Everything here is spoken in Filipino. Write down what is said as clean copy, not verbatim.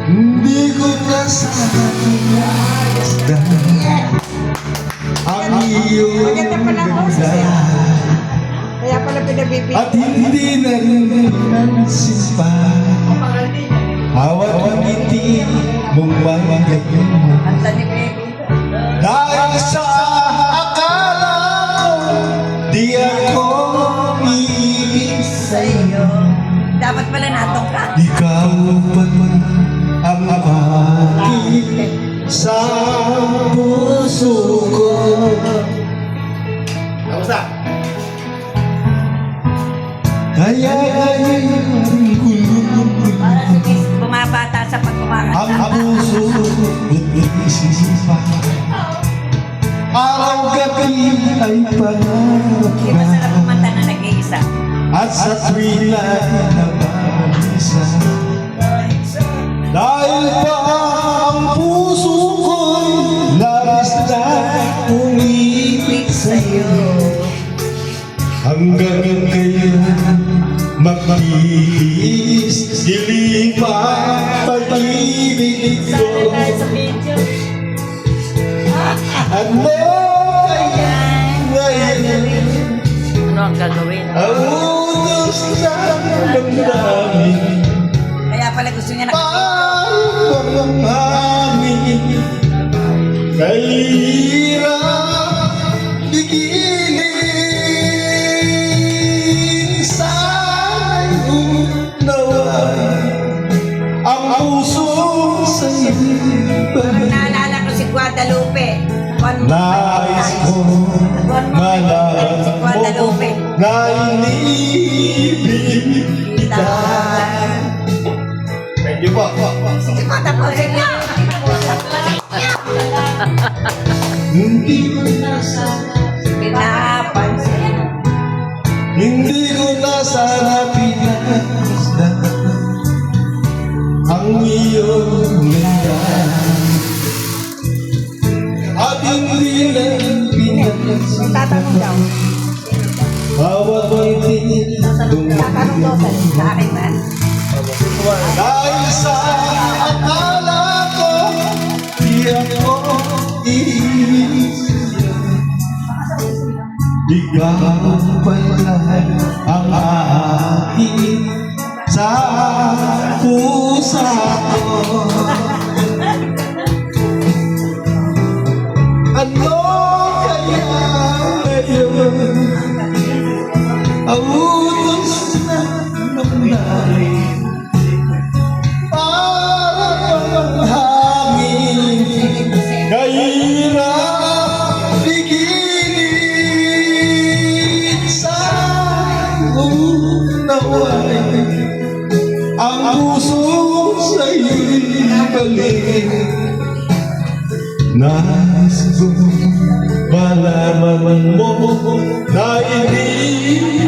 Hindi ko kasalanan ang iyong Maganda pala ang boses eh. Kaya pala pinabibig. at hindi na rin nansin pa. Hawak ang ngiti mong magayon Ang tanim eh. dahil sa akala ko di ako ibig Sa'yo. Dapat pala natong ka. ikaw pa ang aking sa puso ko. Kamusta? Kaya ngayon Para si Miss bumabata sa ang pagkumakanta. puso ko't isisipan. Araw-gabi ay pangarap Di ba sarap kumanta na nag-iisa? at sa tuwing isa. Dahil pa ang puso ko'y labis na umibig sa'yo. Hanggang ngayon magtiis dilim ang pag-ibig ko. Sa video. Ano kaya ngayon Ano ang gagawin? ang utos ng damdamin? Kaya pala gusto niya Pagmamahangin kahirap bigilin sa'y unawan ang puso sa'yo'y Naalala ko si Guadalupe. nais ko malaman mo na inibig kita. Thank you po. Sige po, tapusin niyo. Hindi Pinapansin. ko na sana pinasdan ang iyong ganda at hindi na pinasdan Tatanong daw. bawat ngiti Tatanong daw sa akin ba? dahil sa akala ko di ako iisip. Ikaw pala ang aking sa pusa ko. Ano kaya ngayon ang utos na damdamin? Parang hangin kahirap bigilin sa unawan ang puso sa'yo'y balik. Nais ko malaman mo na hindi